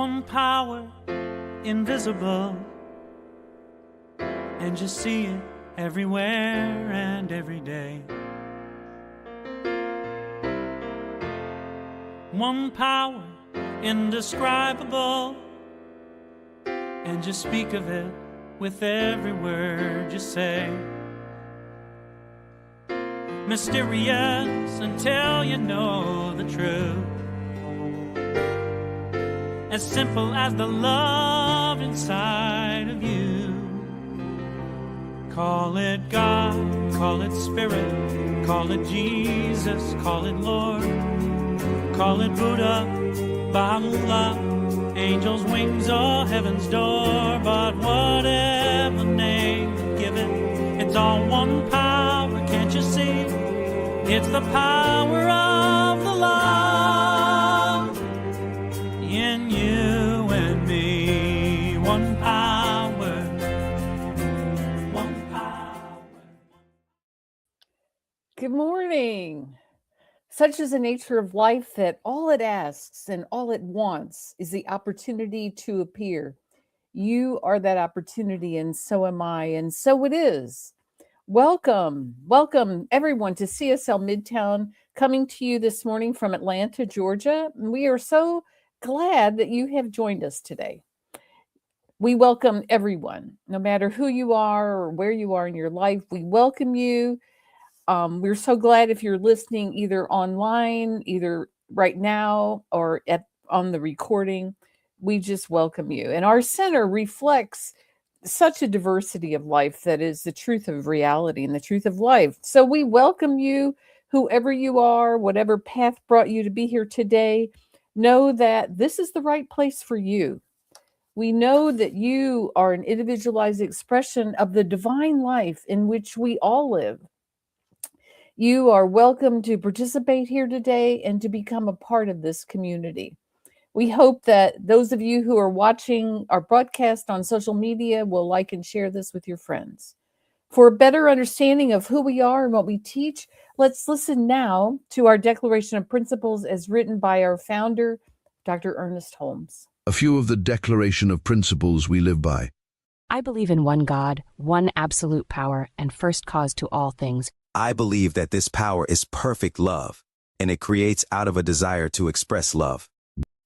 One power, invisible, and you see it everywhere and every day. One power, indescribable, and you speak of it with every word you say. Mysterious until you know the truth. As simple as the love inside of you. Call it God, call it Spirit, call it Jesus, call it Lord, call it Buddha, Baha'u'llah, angels' wings or heaven's door. But whatever name you give it, it's all one power, can't you see? It's the power of the love in you and me. One power, one power. Good morning. Such is the nature of life that all it asks and all it wants is the opportunity to appear. You are that opportunity, and so am I, and so it is. Welcome everyone to CSL Midtown, coming to you this morning from Atlanta, Georgia. We are so glad that you have joined us today. We welcome everyone, no matter who you are or where you are in your life. We welcome you. We're so glad if you're listening either online, either right now or on the recording. We just welcome you. And our center reflects such a diversity of life that is the truth of reality and the truth of life. So we welcome you, whoever you are, whatever path brought you to be here today. Know that this is the right place for you. We know that you are an individualized expression of the divine life in which we all live. You are welcome to participate here today and to become a part of this community. We hope that those of you who are watching our broadcast on social media will like and share this with your friends. For a better understanding of who we are and what we teach, let's listen now to our Declaration of Principles as written by our founder, Dr. Ernest Holmes. A few of the Declaration of Principles we live by. I believe in one God, one absolute power, and first cause to all things. I believe that this power is perfect love, and it creates out of a desire to express love.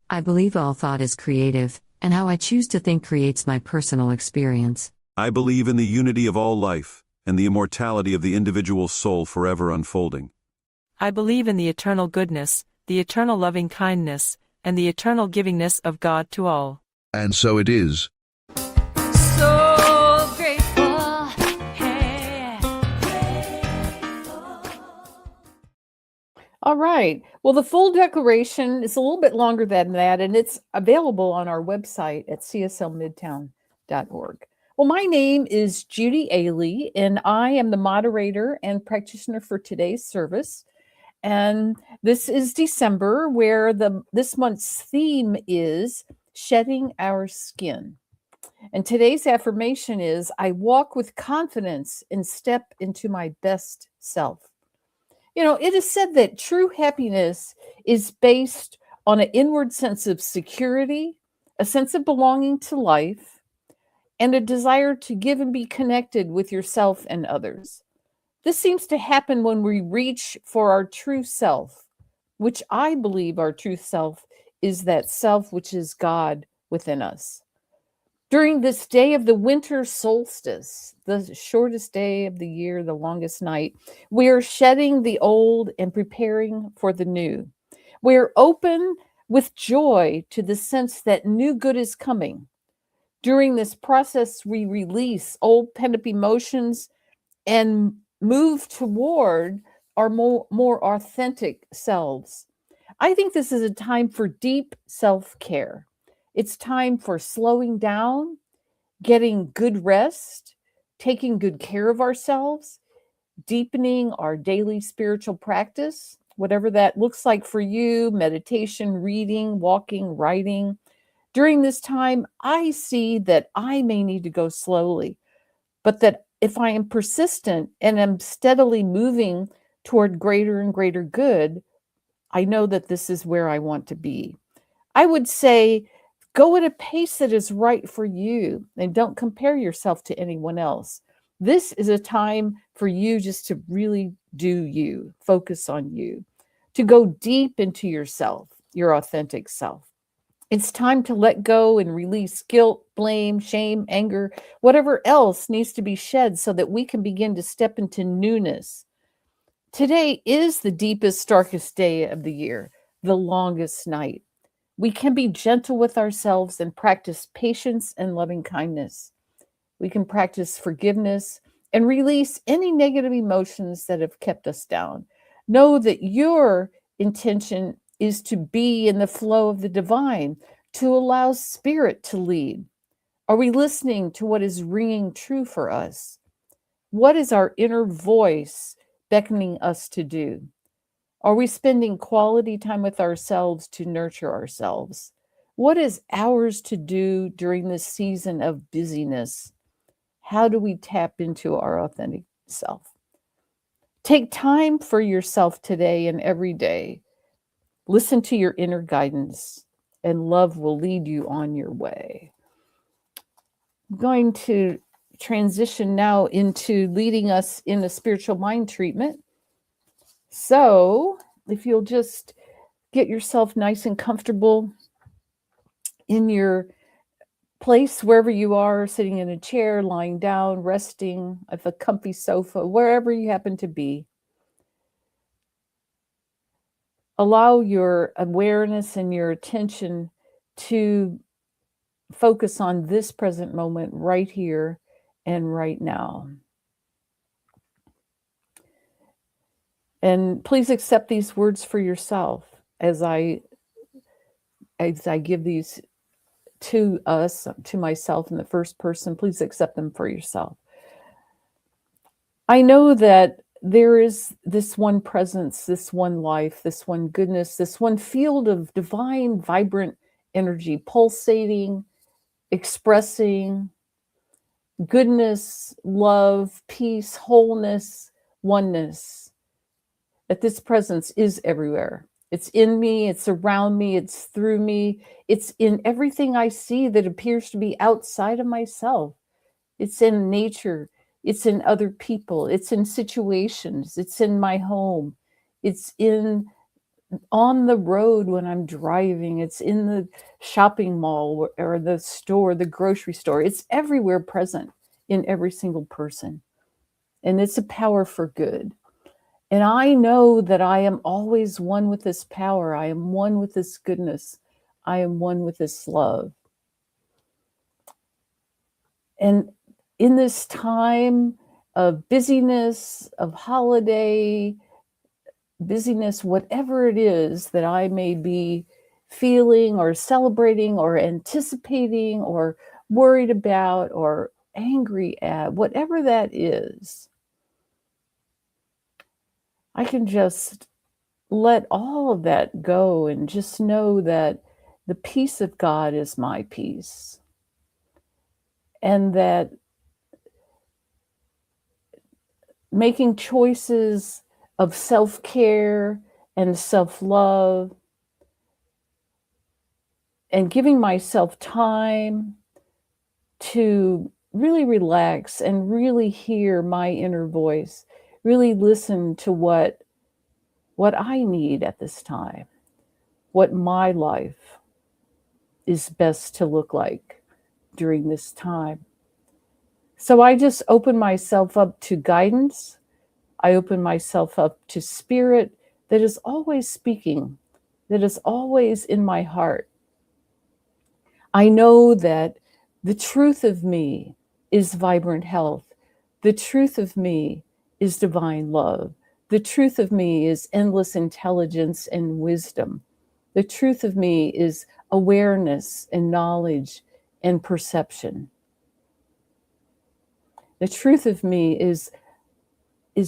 I believe all thought is creative, and how I choose to think creates my personal experience. I believe in the unity of all life, and the immortality of the individual soul forever unfolding. I believe in the eternal goodness, the eternal loving kindness, and the eternal givingness of God to all. And so it is. So grateful, hey. All right. Well, the full declaration is a little bit longer than that, and it's available on our website at cslmidtown.org. Well, my name is Judy Aehle, and I am the moderator and practitioner for today's service. And this is December, where this month's theme is shedding our skin. And today's affirmation is, I walk with confidence and step into my best self. You know, it is said that true happiness is based on an inward sense of security, a sense of belonging to life, and a desire to give and be connected with yourself and others. This seems to happen when we reach for our true self, which I believe our true self is that self which is God within us. During this day of the winter solstice, the shortest day of the year, the longest night, we are shedding the old and preparing for the new. We are open with joy to the sense that new good is coming. During this process, we release old pent-up emotions and move toward our more authentic selves. I think this is a time for deep self-care. It's time for slowing down, getting good rest, taking good care of ourselves, deepening our daily spiritual practice, whatever that looks like for you, meditation, reading, walking, writing. During this time, I see that I may need to go slowly, but that if I am persistent and am steadily moving toward greater and greater good, I know that this is where I want to be. I would say Go at a pace that is right for you and don't compare yourself to anyone else. This is a time for you just to really do you, focus on you, to go deep into yourself, your authentic self. It's time to let go and release guilt, blame, shame, anger, whatever else needs to be shed so that we can begin to step into newness. Today is the deepest, darkest day of the year, the longest night. We can be gentle with ourselves and practice patience and loving kindness. We can practice forgiveness and release any negative emotions that have kept us down. Know that your intention is to be in the flow of the divine, to allow spirit to lead. Are we listening to what is ringing true for us? What is our inner voice beckoning us to do? Are we spending quality time with ourselves to nurture ourselves? What is ours to do during this season of busyness? How do we tap into our authentic self? Take time for yourself today and every day. Listen to your inner guidance, and love will lead you on your way. I'm going to transition now into leading us in a spiritual mind treatment. So, if you'll just get yourself nice and comfortable in your place, wherever you are, sitting in a chair, lying down, resting, at a comfy sofa, wherever you happen to be. Allow your awareness and your attention to focus on this present moment right here and right now. And please accept these words for yourself as I give these to us, to myself in the first person. Please accept them for yourself. I know that there is this one presence, this one life, this one goodness, this one field of divine, vibrant energy, pulsating, expressing goodness, love, peace, wholeness, oneness. That this presence is everywhere. It's in me, it's around me, it's through me, it's in everything I see that appears to be outside of myself. It's in nature, it's in other people, it's in situations, it's in my home, it's on the road when I'm driving, it's in the shopping mall or the store, the grocery store. It's everywhere present in every single person. And it's a power for good. And I know that I am always one with this power. I am one with this goodness. I am one with this love. And in this time of busyness, of holiday, busyness, whatever it is that I may be feeling or celebrating or anticipating or worried about or angry at, whatever that is, I can just let all of that go and just know that the peace of God is my peace. And that making choices of self-care and self-love and giving myself time to really relax and really hear my inner voice, really listen to what I need at this time, what my life is best to look like during this time. So I just open myself up to guidance. I open myself up to spirit that is always speaking, that is always in my heart. I know that the truth of me is vibrant health. The truth of me is divine love. The truth of me is endless intelligence and wisdom. The truth of me is awareness and knowledge and perception. The truth of me is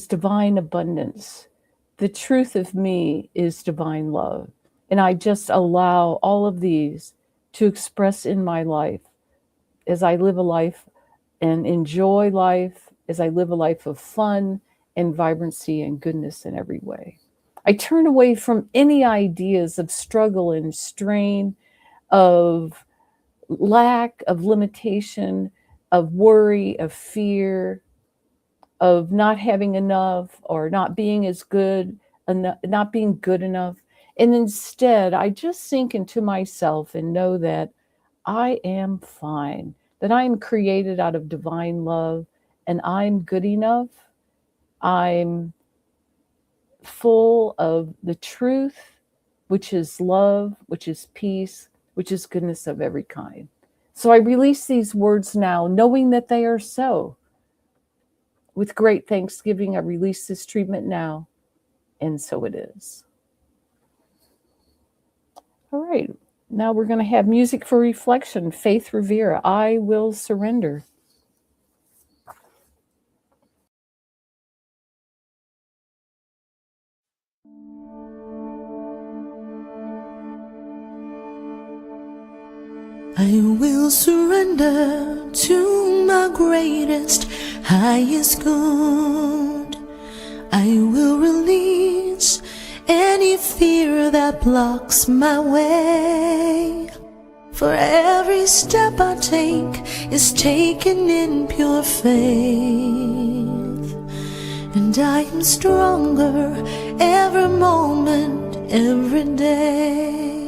divine abundance. The truth of me is divine love. And I just allow all of these to express in my life as I live a life and enjoy life, as I live a life of fun and vibrancy and goodness in every way. I turn away from any ideas of struggle and strain, of lack, of limitation, of worry, of fear, of not having enough or not being as good, not being good enough. And instead, I just sink into myself and know that I am fine, that I am created out of divine love and I'm good enough. I'm full of the truth, which is love, which is peace, which is goodness of every kind. So I release these words now, knowing that they are so. With great thanksgiving, I release this treatment now, and so it is. All right, now we're going to have music for reflection. Faith Rivera, I Will Surrender. I will surrender to my greatest, highest good. I will release any fear that blocks my way. For every step I take is taken in pure faith. And I am stronger every moment, every day.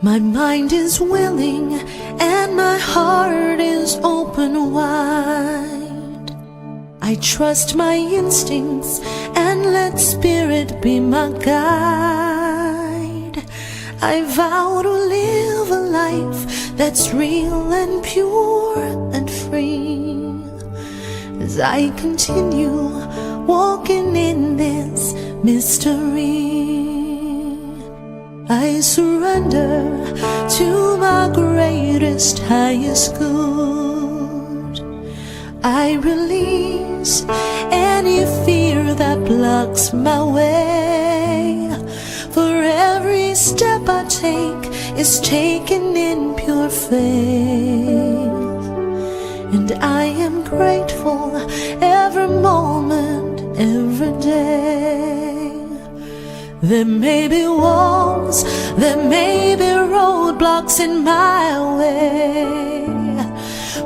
My mind is willing and my heart is open wide. I trust my instincts and let spirit be my guide. I vow to live a life that's real and pure and free. As I continue walking in this mystery, I surrender to my greatest, highest good. I release any fear that blocks my way. For every step I take is taken in pure faith. And I am grateful every moment, every day. There may be walls, there may be roadblocks in my way,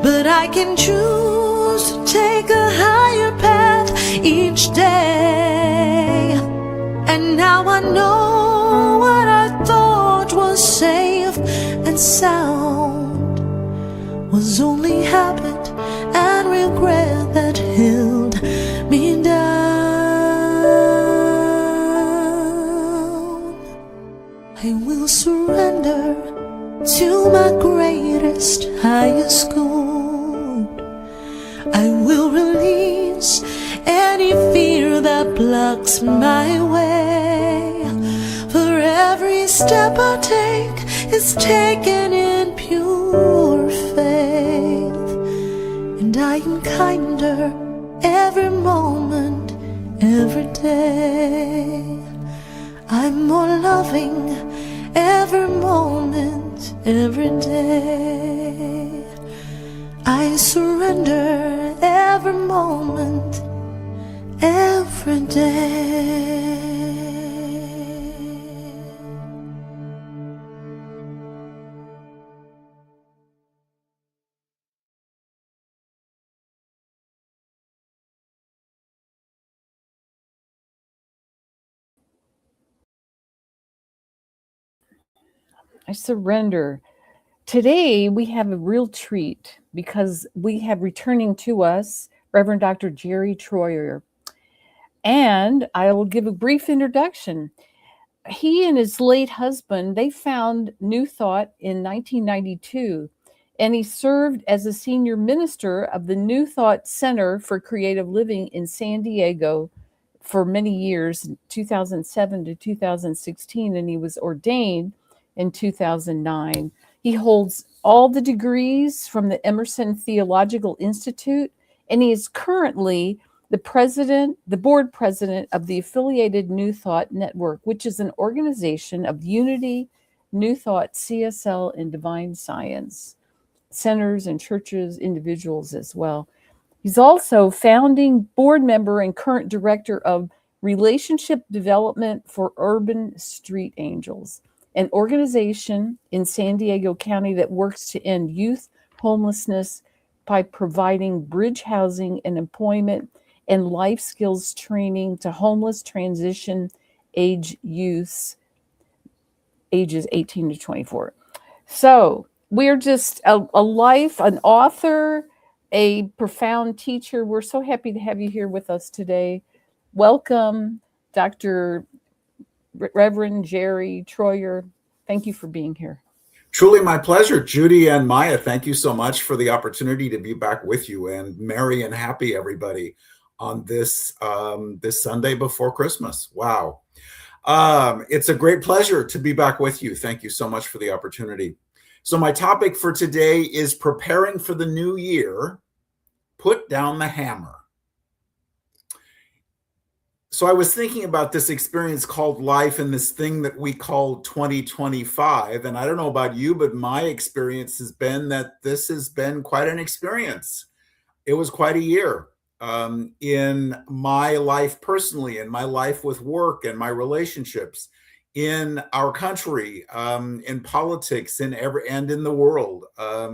but I can choose to take a higher path each day. And now I know what I thought was safe and sound was only habit and regret that held me down. I will surrender to my greatest, highest good. I will release any fear that blocks my way. For every step I take is taken in pure faith. And I am kinder every moment, every day. I'm more loving every moment, every day. I surrender every moment, every day. I surrender. Today, we have a real treat because we have returning to us Reverend Dr. Jerry Troyer. And I will give a brief introduction. He and his late husband, they found New Thought in 1992, and he served as a senior minister of the New Thought Center for Creative Living in San Diego for many years, 2007 to 2016, and he was ordained in 2009. He holds all the degrees from the Emerson Theological Institute, and he is currently the board president of the affiliated New Thought Network, which is an organization of Unity, New Thought, CSL, and Divine Science centers and churches, individuals as well. He's also founding board member and current director of Relationship Development for Urban Street Angels. an organization in San Diego County that works to end youth homelessness by providing bridge housing and employment and life skills training to homeless transition age youths ages 18 to 24. So we're just a life, an author, a profound teacher. We're so happy to have you here with us today. Welcome, Dr. Reverend Jerry Troyer. Thank you for being here. Truly my pleasure, Judy and Maya. Thank you so much for the opportunity to be back with you, and merry and happy everybody on this this Sunday before Christmas. Wow. It's a great pleasure to be back with you. Thank you so much for the opportunity. So my topic for today is preparing for the new year, put down the hammer. So I was thinking about this experience called life and this thing that we call 2025. And I don't know about you, but my experience has been that this has been quite an experience. It was quite a year in my life personally, in my life with work and my relationships, in our country, in politics, in in the world,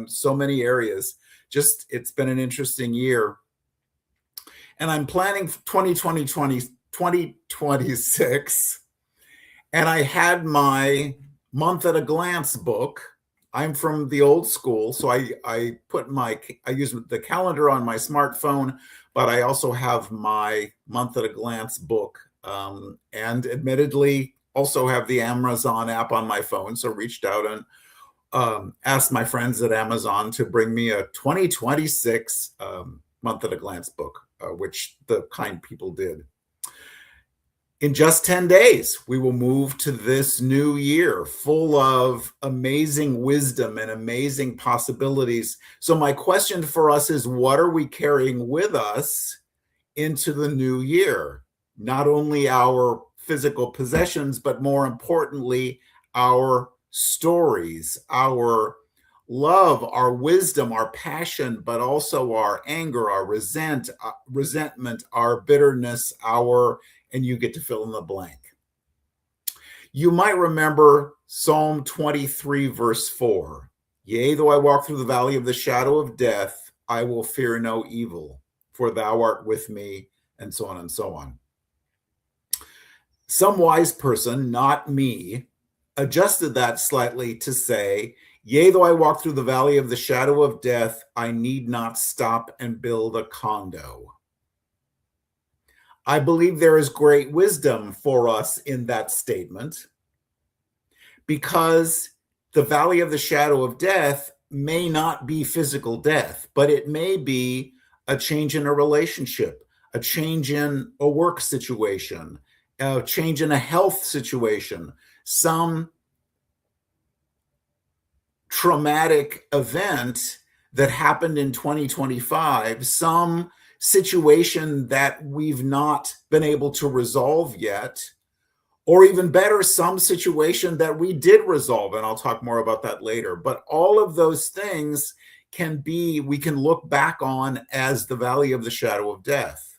so many areas. Just, it's been an interesting year. And I'm planning 2026, and I had my month at a glance book. I'm from the old school, so I use the calendar on my smartphone, but I also have my month at a glance book, and admittedly also have the Amazon app on my phone. So reached out and asked my friends at Amazon to bring me a 2026 month at a glance book, which the kind people did. In just 10 days, we will move to this new year full of amazing wisdom and amazing possibilities. So my question for us is, what are we carrying with us into the new year? Not only our physical possessions, but more importantly, our stories, our love, our wisdom, our passion, but also our anger, our resentment, our bitterness, and you get to fill in the blank. You might remember Psalm 23, verse 4. Yea, though I walk through the valley of the shadow of death, I will fear no evil, for thou art with me, and so on and so on. Some wise person, not me, adjusted that slightly to say, yea, though I walk through the valley of the shadow of death, I need not stop and build a condo. I believe there is great wisdom for us in that statement, because the valley of the shadow of death may not be physical death, but it may be a change in a relationship, a change in a work situation, a change in a health situation, some traumatic event that happened in 2025, some situation that we've not been able to resolve yet, or even better, some situation that we did resolve. And I'll talk more about that later. But all of those things we can look back on as the valley of the shadow of death.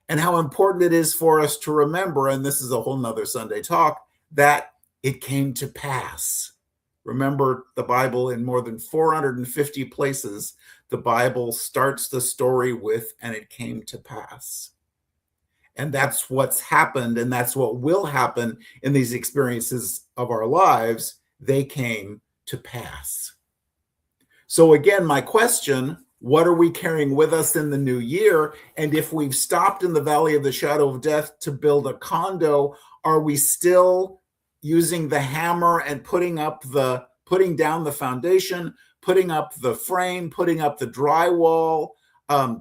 And how important it is for us to remember, and this is a whole nother Sunday talk, that it came to pass. Remember, the Bible, in more than 450 places, the Bible starts the story with, and it came to pass. And that's what's happened, and that's what will happen in these experiences of our lives. They came to pass. So again, my question, what are we carrying with us in the new year? And if we've stopped in the valley of the shadow of death to build a condo, are we still using the hammer and putting down the foundation, putting up the frame, putting up the drywall,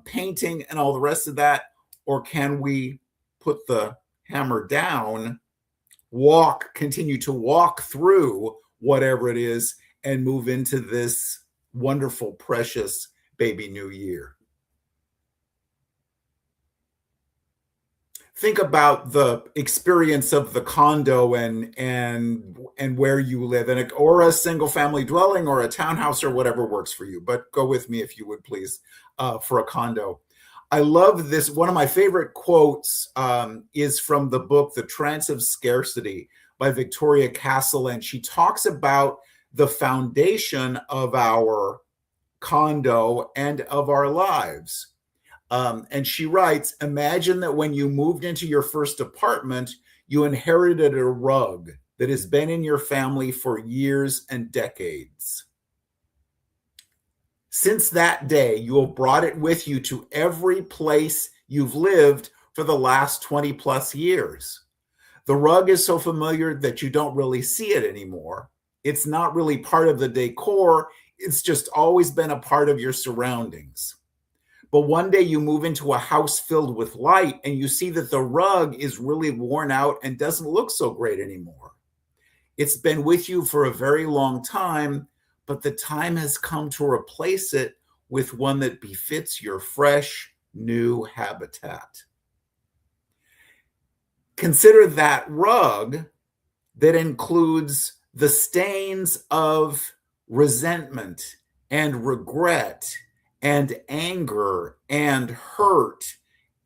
painting, and all the rest of that? Or can we put the hammer down, continue to walk through whatever it is, and move into this wonderful, precious baby new year? Think about the experience of the condo and where you live, or a single family dwelling or a townhouse or whatever works for you. But go with me, if you would, please, for a condo. I love this. One of my favorite quotes is from the book, The Trance of Scarcity by Victoria Castle, and she talks about the foundation of our condo and of our lives. And she writes, imagine that when you moved into your first apartment, you inherited a rug that has been in your family for years and decades. Since that day, you have brought it with you to every place you've lived for the last 20 plus years. The rug is so familiar that you don't really see it anymore. It's not really part of the decor. It's just always been a part of your surroundings. But one day you move into a house filled with light and you see that the rug is really worn out and doesn't look so great anymore. It's been with you for a very long time, but the time has come to replace it with one that befits your fresh, new habitat. Consider that rug that includes the stains of resentment and regret and anger and hurt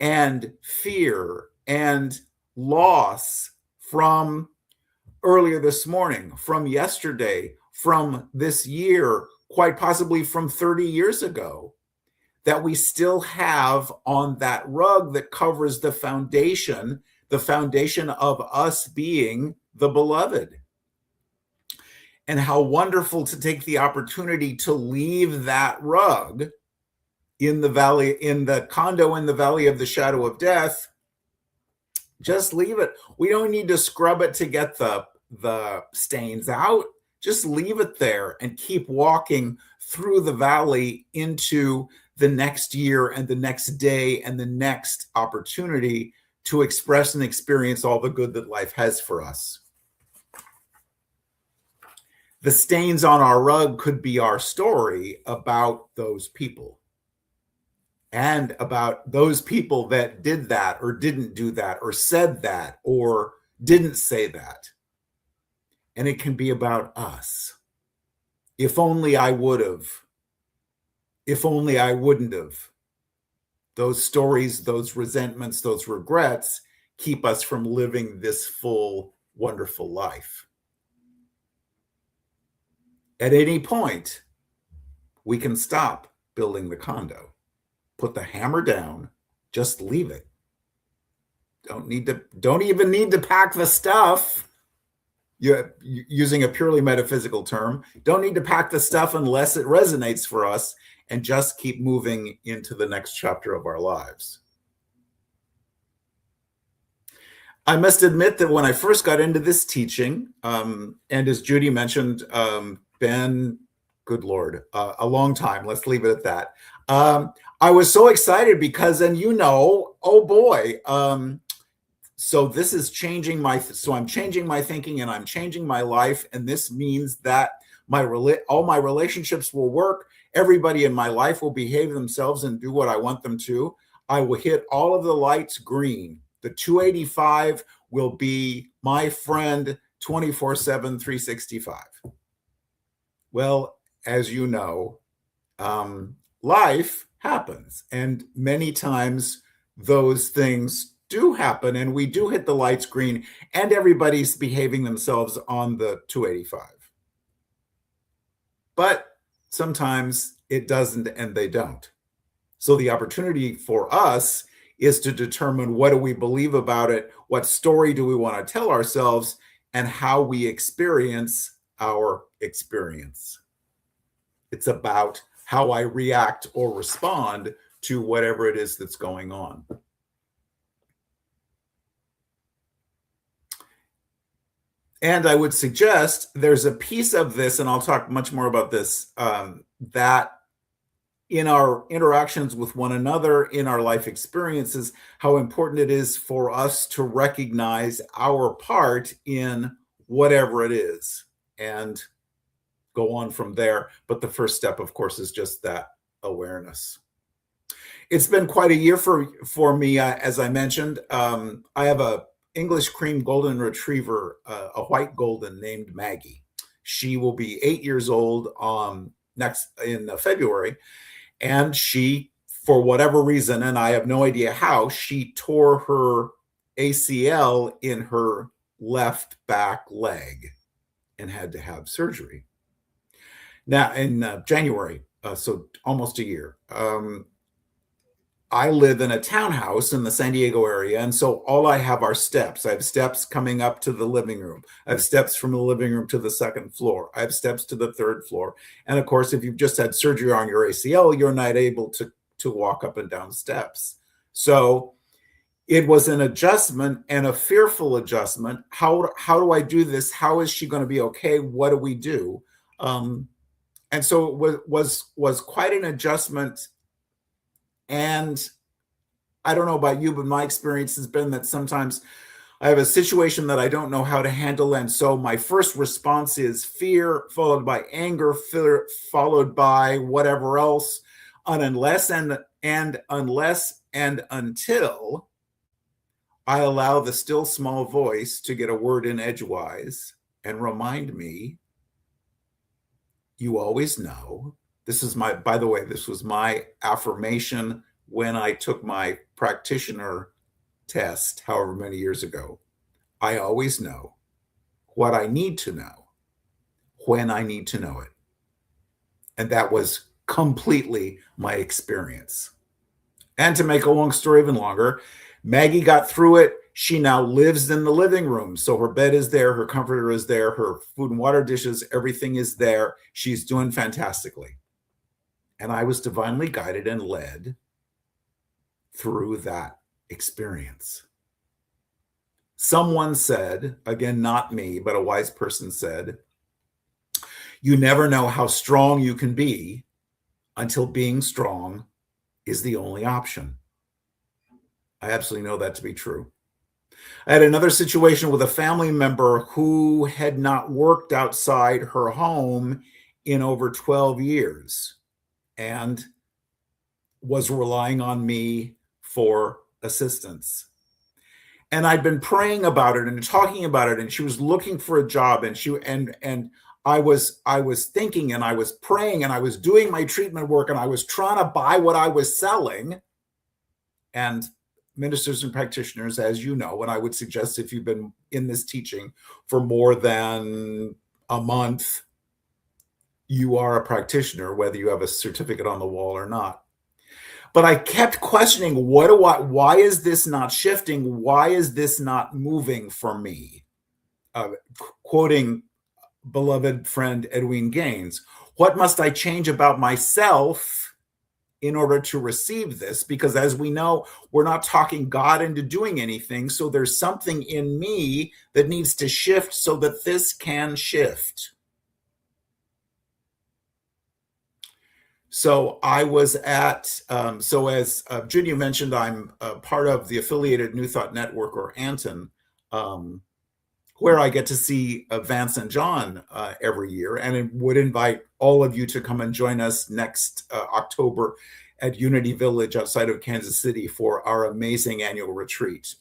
and fear and loss from earlier this morning, from yesterday, from this year, quite possibly from 30 years ago, that we still have on that rug that covers the foundation of us being the beloved. And how wonderful to take the opportunity to leave that rug in the condo in the valley of the shadow of death. Just leave it. We don't need to scrub it to get the stains out. Just leave it there and keep walking through the valley into the next year and the next day and the next opportunity to express and experience all the good that life has for us. The stains on our rug could be our story about those people and about those people that did that or didn't do that or said that or didn't say that. And it can be about us. If only I would have. If only I wouldn't have. Those stories, those resentments, those regrets keep us from living this full, wonderful life. At any point, we can stop building the condo. Put the hammer down, just leave it. Don't even need to pack the stuff. You're using a purely metaphysical term. Don't need to pack the stuff unless it resonates for us, and just keep moving into the next chapter of our lives. I must admit that when I first got into this teaching, and as Judy mentioned, been, good Lord, a long time. Let's leave it at that. I was so excited because, and oh boy, so this is changing I'm changing my thinking and I'm changing my life. And this means that all my relationships will work. Everybody in my life will behave themselves and do what I want them to. I will hit all of the lights green. The 285 will be my friend 24/7, 365. Well, as you know, life happens. And many times those things do happen and we do hit the lights green and everybody's behaving themselves on the 285. But sometimes it doesn't and they don't. So the opportunity for us is to determine what do we believe about it, what story do we want to tell ourselves, and how we experience our experience. It's about how I react or respond to whatever it is that's going on. And I would suggest there's a piece of this, and I'll talk much more about this, that in our interactions with one another, in our life experiences, how important it is for us to recognize our part in whatever it is and go on from there. But the first step, of course, is just that awareness. It's been quite a year for me, as I mentioned. I have a English cream golden retriever, a white golden named Maggie. She will be 8 years old next in February. And she, for whatever reason, and I have no idea how, she tore her ACL in her left back leg and had to have surgery. Now, in January, so almost a year, I live in a townhouse in the San Diego area, and so all I have are steps. I have steps coming up to the living room. I have steps from the living room to the second floor. I have steps to the third floor. And of course, if you've just had surgery on your ACL, you're not able to walk up and down steps. So it was an adjustment and a fearful adjustment. How do I do this? How is she going to be okay? What do we do? And so it was quite an adjustment. And I don't know about you, but my experience has been that sometimes I have a situation that I don't know how to handle. And so my first response is fear, followed by anger, fear, followed by whatever else, unless and until I allow the still small voice to get a word in edgewise and remind me, you always know. This is my, by the way, this was my affirmation when I took my practitioner test, however many years ago. I always know what I need to know when I need to know it. And that was completely my experience. And to make a long story even longer, Maggie got through it. She now lives in the living room. So her bed is there, her comforter is there, her food and water dishes, everything is there. She's doing fantastically. And I was divinely guided and led through that experience. Someone said, again, not me, but a wise person said, you never know how strong you can be until being strong is the only option. I absolutely know that to be true. I had another situation with a family member who had not worked outside her home in over 12 years and was relying on me for assistance. And I'd been praying about it and talking about it, and she was looking for a job, and I was thinking, and I was praying, and I was doing my treatment work, and I was trying to buy what I was selling. And ministers and practitioners, as you know, and I would suggest if you've been in this teaching for more than a month, you are a practitioner, whether you have a certificate on the wall or not. But I kept questioning, why is this not shifting? Why is this not moving for me? Quoting beloved friend Edwin Gaines, what must I change about myself in order to receive this? Because as we know, we're not talking God into doing anything. So there's something in me that needs to shift so that this can shift. So I was at, so as Judy mentioned, I'm part of the affiliated New Thought Network, or Anton, where I get to see Vance and John every year. And it would invite all of you to come and join us next October at Unity Village outside of Kansas City for our amazing annual retreat.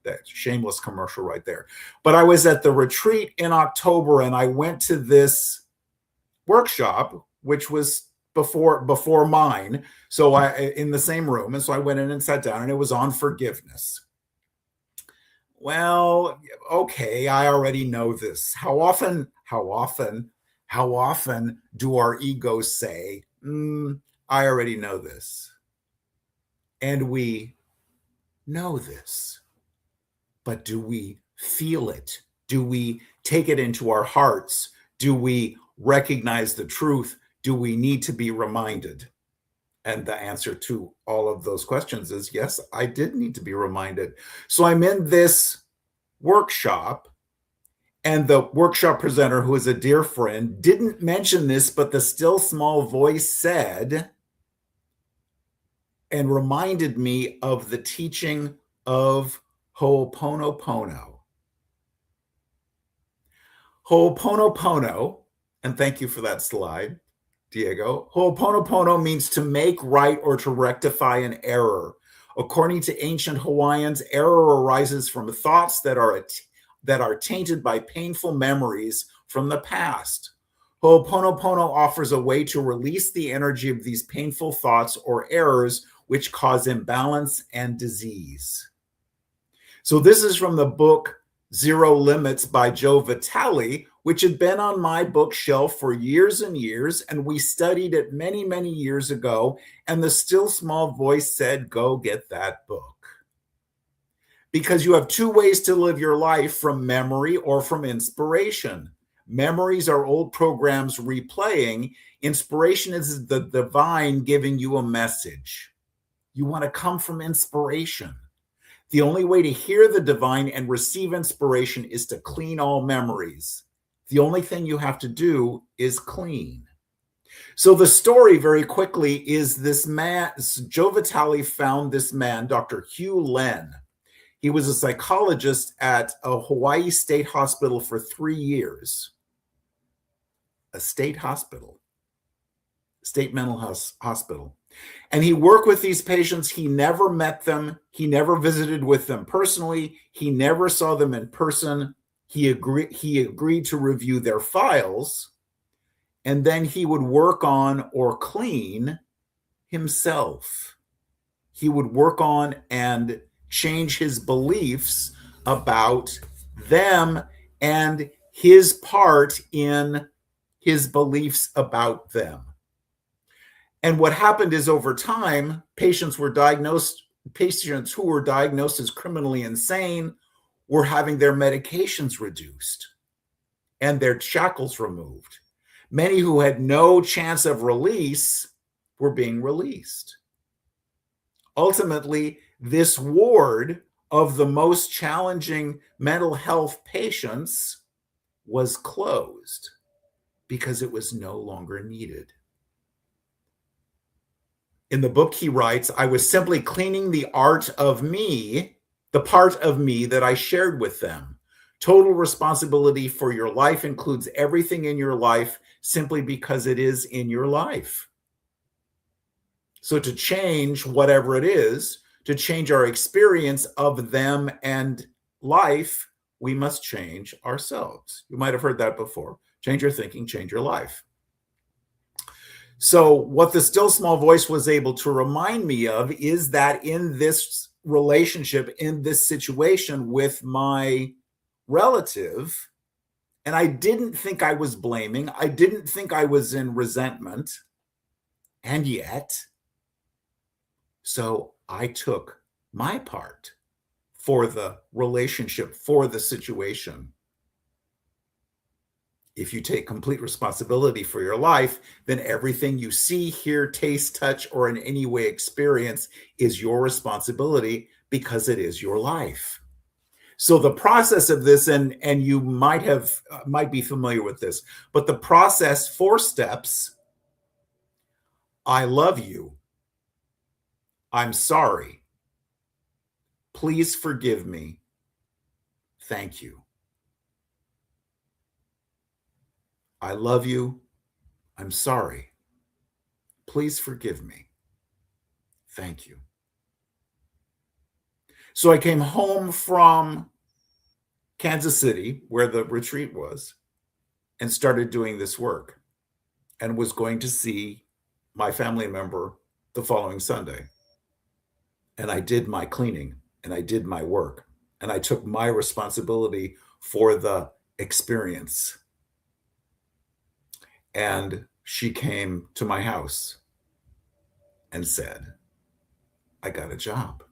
That shameless commercial right there. But I was at the retreat in October, and I went to this workshop, which was before mine. So in the same room. And so I went in and sat down, and it was on forgiveness. Well, okay, I already know this. How often do our egos say, I already know this? And we know this, but do we feel it? Do we take it into our hearts? Do we recognize the truth? Do we need to be reminded? And the answer to all of those questions is yes, I did need to be reminded. So I'm in this workshop, and the workshop presenter, who is a dear friend, didn't mention this, but the still small voice said and reminded me of the teaching of Ho'oponopono. Ho'oponopono, and thank you for that slide, Diego. Ho'oponopono means to make right or to rectify an error. According to ancient Hawaiians, error arises from thoughts that are tainted by painful memories from the past. Ho'oponopono offers a way to release the energy of these painful thoughts or errors which cause imbalance and disease. So this is from the book Zero Limits by Joe Vitale, which had been on my bookshelf for years and years, and we studied it many, many years ago, and the still small voice said, go get that book. Because you have two ways to live your life, from memory or from inspiration. Memories are old programs replaying. Inspiration is the divine giving you a message. You want to come from inspiration. The only way to hear the divine and receive inspiration is to clean all memories. The only thing you have to do is clean. So the story very quickly is this man, Joe Vitale found this man, Dr. Hugh Len. He was a psychologist at a Hawaii state hospital for 3 years. A state hospital, state mental health hospital. And he worked with these patients. He never met them. He never visited with them personally. He never saw them in person. He agreed to review their files, and then he would work on or clean himself. He would work on and change his beliefs about them and his part in his beliefs about them. And what happened is, over time, patients who were diagnosed as criminally insane were having their medications reduced and their shackles removed. Many who had no chance of release were being released. Ultimately, this ward of the most challenging mental health patients was closed because it was no longer needed. In the book he writes, I was simply cleaning the art of me, the part of me that I shared with them. Total responsibility for your life includes everything in your life simply because it is in your life. So to change whatever it is, to change our experience of them and life, we must change ourselves. You might have heard that before. Change your thinking, change your life. So what the still small voice was able to remind me of is that in this relationship, in this situation with my relative, and I didn't think I was blaming, I didn't think I was in resentment, and yet, so I took my part for the relationship, for the situation. If you take complete responsibility for your life, then everything you see, hear, taste, touch, or in any way experience is your responsibility because it is your life. So the process of this, and you might be familiar with this, but the process, 4 steps: I love you. I'm sorry. Please forgive me. Thank you. I love you. I'm sorry. Please forgive me. Thank you. So I came home from Kansas City, where the retreat was, and started doing this work, and was going to see my family member the following Sunday. And I did my cleaning, and I did my work, and I took my responsibility for the experience. And she came to my house and said, I got a job,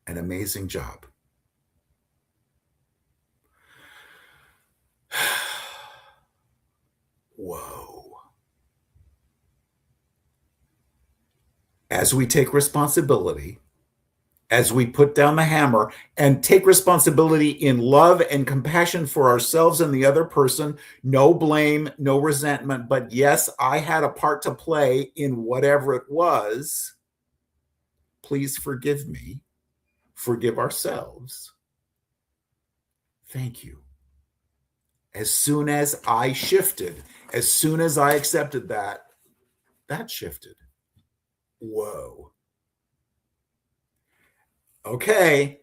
an amazing job. Whoa. As we take responsibility, as we put down the hammer and take responsibility in love and compassion for ourselves and the other person, no blame, no resentment, but yes, I had a part to play in whatever it was. Please forgive me. Forgive ourselves. Thank you. As soon as I shifted, as soon as I accepted that, that shifted. Whoa. Okay,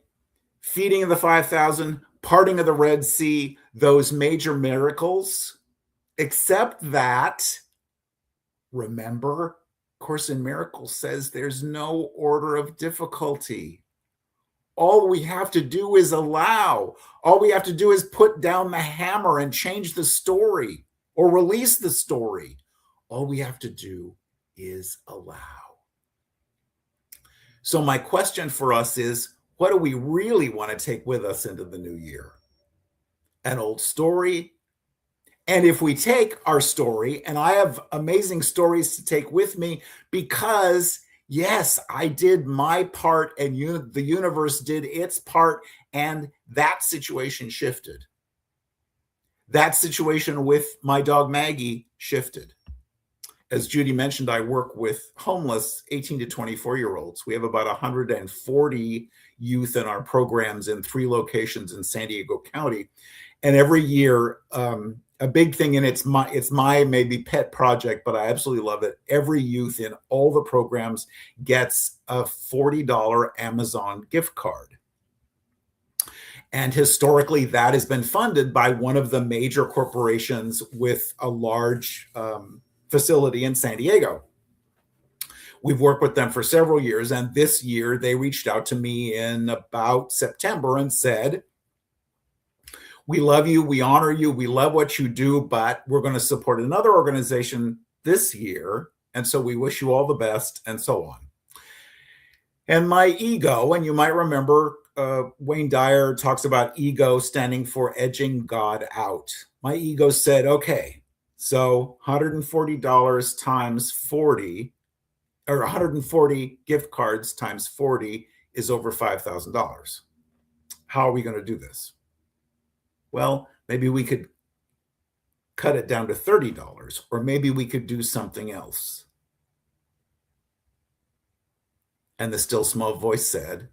feeding of the 5,000, parting of the Red Sea, those major miracles, except that, remember, Course in Miracles says there's no order of difficulty. All we have to do is allow. All we have to do is put down the hammer and change the story or release the story. All we have to do is allow. So my question for us is, what do we really want to take with us into the new year? An old story? And if we take our story, and I have amazing stories to take with me because, yes, I did my part and the universe did its part, and that situation shifted. That situation with my dog Maggie shifted. As Judy mentioned, I work with homeless 18 to 24-year-olds. We have about 140 youth in our programs in 3 locations in San Diego County. And every year, a big thing, and it's my maybe pet project, but I absolutely love it. Every youth in all the programs gets a $40 Amazon gift card. And historically, that has been funded by one of the major corporations with a large facility in San Diego. We've worked with them for several years, and this year they reached out to me in about September and said, we love you, we honor you, we love what you do, but we're going to support another organization this year, and so we wish you all the best, and so on. And my ego, and you might remember Wayne Dyer talks about ego standing for edging God out. My ego said, okay, so $140 times 40, or 140 gift cards times 40 is over $5,000. How are we going to do this? Well, maybe we could cut it down to $30, or maybe we could do something else. And the still small voice said,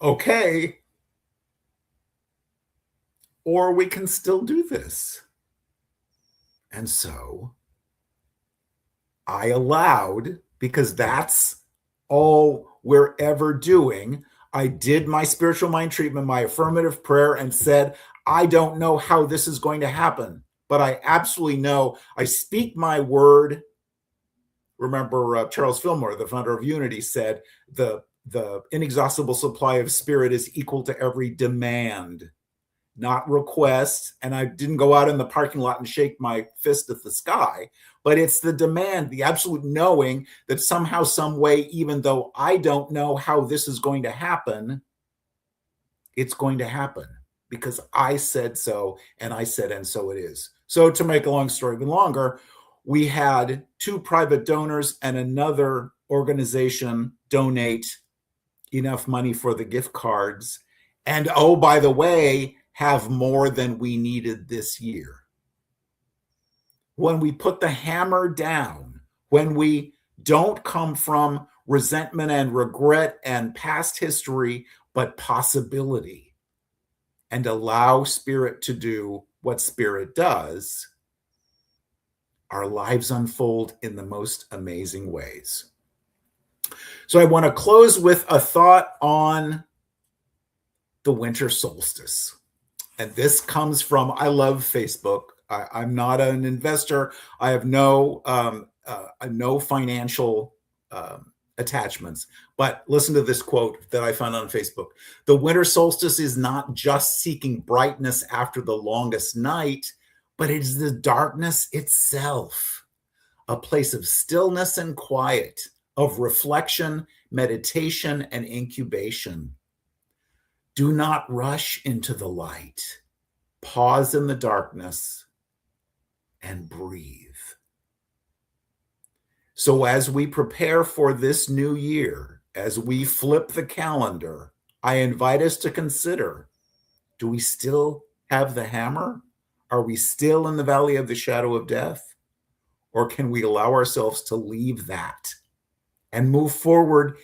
okay, or we can still do this. And so I allowed, because that's all we're ever doing. I did my spiritual mind treatment, my affirmative prayer, and said, I don't know how this is going to happen, but I absolutely know I speak my word. Remember, Charles Fillmore, the founder of Unity, said the inexhaustible supply of spirit is equal to every demand, not request. And I didn't go out in the parking lot and shake my fist at the sky, but it's the demand, the absolute knowing that somehow, some way, even though I don't know how this is going to happen, it's going to happen because I said so, and I said, and so it is. So to make a long story even longer, we had 2 private donors and another organization donate enough money for the gift cards. And oh, by the way, have more than we needed this year. When we put the hammer down, when we don't come from resentment and regret and past history, but possibility, and allow spirit to do what spirit does, our lives unfold in the most amazing ways. So I want to close with a thought on the winter solstice. And this comes from, I love Facebook. I'm not an investor. I have no financial attachments. But listen to this quote that I found on Facebook. The winter solstice is not just seeking brightness after the longest night, but it is the darkness itself, a place of stillness and quiet, of reflection, meditation, and incubation. Do not rush into the light. Pause in the darkness and breathe. So as we prepare for this new year, as we flip the calendar, I invite us to consider, do we still have the hammer? Are we still in the valley of the shadow of death? Or can we allow ourselves to leave that and move forward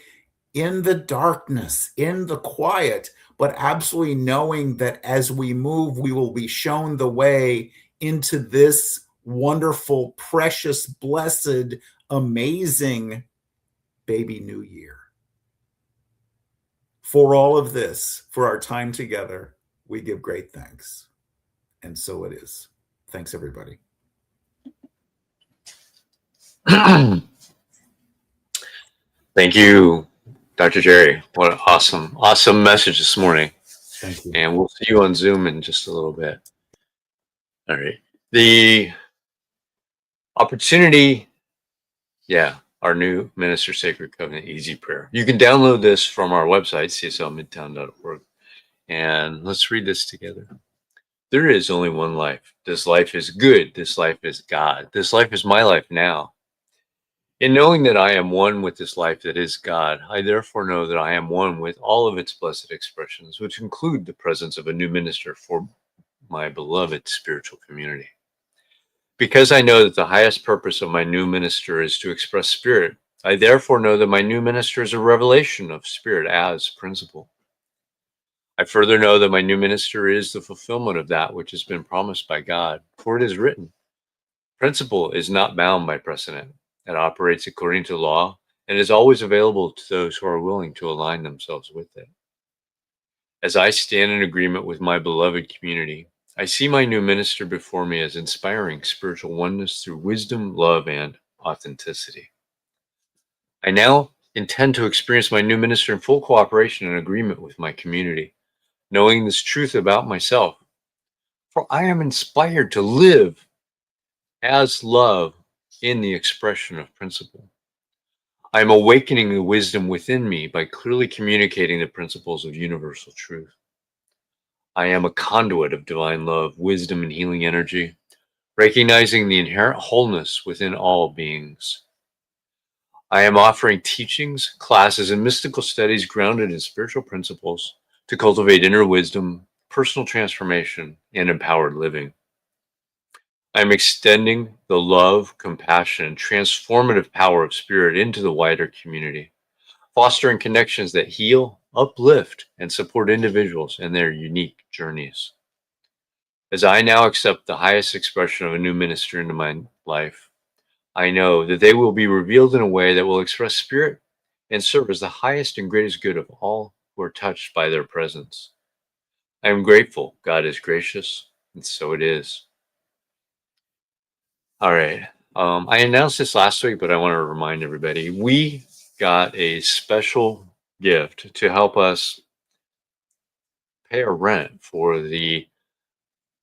in the darkness, in the quiet, but absolutely knowing that as we move, we will be shown the way into this wonderful, precious, blessed, amazing baby new year. For all of this, for our time together, we give great thanks. And so it is. Thanks, everybody. Thank you, Dr. Jerry, what an awesome message this morning. Thank you. And we'll see you on Zoom in just a little bit. All right. The opportunity, our new Minister Sacred Covenant Easy Prayer. You can download this from our website, cslmidtown.org. And let's read this together. There is only one life. This life is good. This life is God. This life is my life now. In knowing that I am one with this life that is God, I therefore know that I am one with all of its blessed expressions, which include the presence of a new minister for my beloved spiritual community. Because I know that the highest purpose of my new minister is to express spirit, I therefore know that my new minister is a revelation of spirit as principle. I further know that my new minister is the fulfillment of that which has been promised by God, for it is written, principle is not bound by precedent. It operates according to law and is always available to those who are willing to align themselves with it. As I stand in agreement with my beloved community, I see my new minister before me as inspiring spiritual oneness through wisdom, love, and authenticity. I now intend to experience my new minister in full cooperation and agreement with my community, knowing this truth about myself. For I am inspired to live as love in the expression of principle. I am awakening the wisdom within me by clearly communicating the principles of universal truth. I am a conduit of divine love, wisdom, and healing energy, recognizing the inherent wholeness within all beings. I am offering teachings, classes, and mystical studies grounded in spiritual principles to cultivate inner wisdom, personal transformation, and empowered living. I am extending the love, compassion, and transformative power of spirit into the wider community, fostering connections that heal, uplift, and support individuals in their unique journeys. As I now accept the highest expression of a new minister into my life, I know that they will be revealed in a way that will express spirit and serve as the highest and greatest good of all who are touched by their presence. I am grateful God is gracious, and so it is. All right. I announced this last week, but I want to remind everybody, we got a special gift to help us pay our rent for the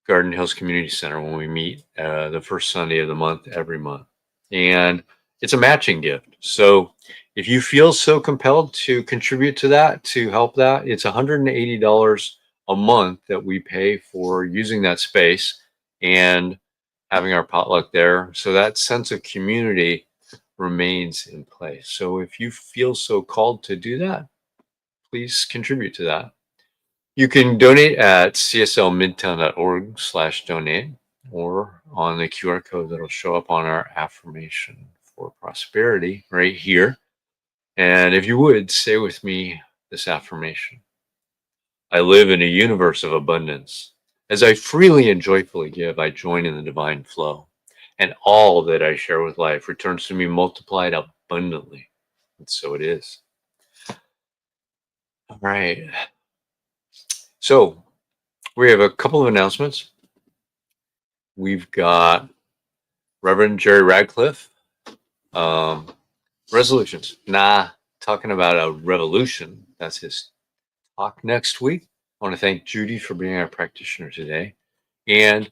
Garden Hills Community Center when we meet the first Sunday of the month every month. And it's a matching gift. So if you feel so compelled to contribute to that, to help that, it's $180 a month that we pay for using that space and having our potluck there. So that sense of community remains in place. So if you feel so called to do that, please contribute to that. You can donate at cslmidtown.org/donate or on the QR code that'll show up on our affirmation for prosperity right here. And if you would, say with me this affirmation. I live in a universe of abundance. As I freely and joyfully give, I join in the divine flow. And all that I share with life returns to me multiplied abundantly. And so it is. All right. So we have a couple of announcements. We've got Reverend Jerry Radcliffe. Resolutions. Talking about a revolution. That's his talk next week. I want to thank Judy for being our practitioner today. And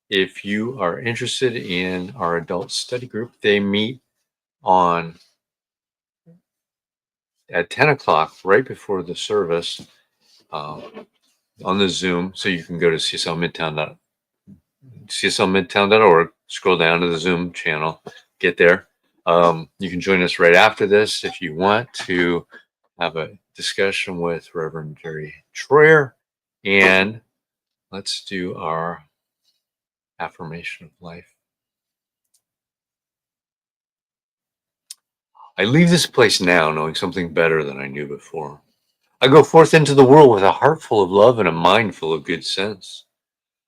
if you are interested in our adult study group, they meet at 10 o'clock right before the service on the Zoom. So you can go to cslmidtown.org, scroll down to the Zoom channel, get there. You can join us right after this if you want to have a discussion with Reverend Jerry Troyer. And let's do our affirmation of life. I leave this place now knowing something better than I knew before. I go forth into the world with a heart full of love and a mind full of good sense.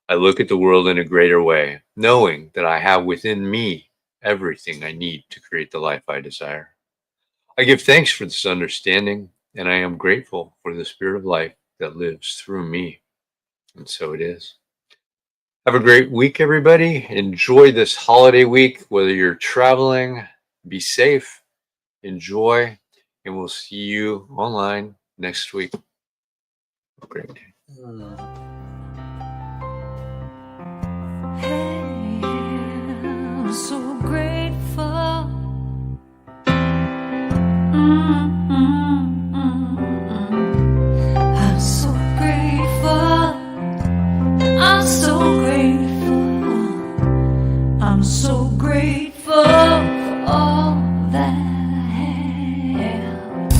I look at the world in a greater way, knowing that I have within me everything I need to create the life I desire. I give thanks for this understanding, and I am grateful for the spirit of life that lives through me. And so it is. Have a great week, everybody. Enjoy this holiday week, whether you're traveling, be safe, enjoy. and we'll see you online next week. Have a great day. I'm so grateful. I'm so grateful. I'm so grateful. I'm so grateful for all that I have.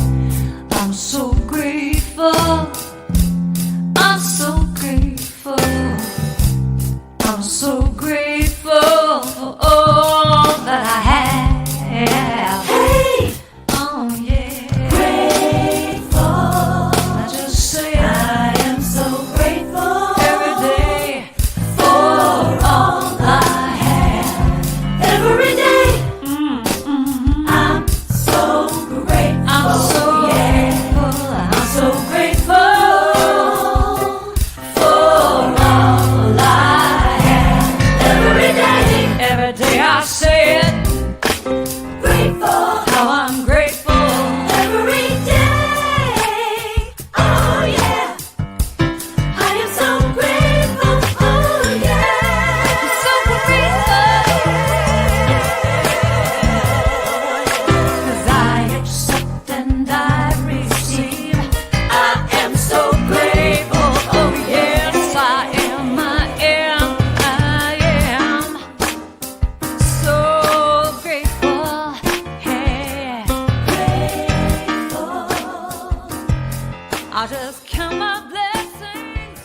I'm so grateful. I'm so grateful. I'm so grateful for all that I have. Hey! Oh yeah. Grateful. I just say I am so grateful every day for all I have. Every day. I'm so grateful. I'm so grateful. I'm so grateful for all I have. Every day I say it. Grateful. How I'm grateful. Every day. Oh yeah. I am so grateful. Oh yeah. I'm so grateful. 'Cause I accept and I receive. I am so grateful. Oh yes, I am. I am so grateful. Hey, grateful. I just count my blessings.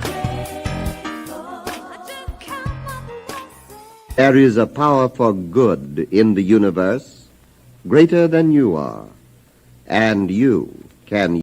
Grateful. I just count my blessings. There is a power for good in the universe greater than you are, and you can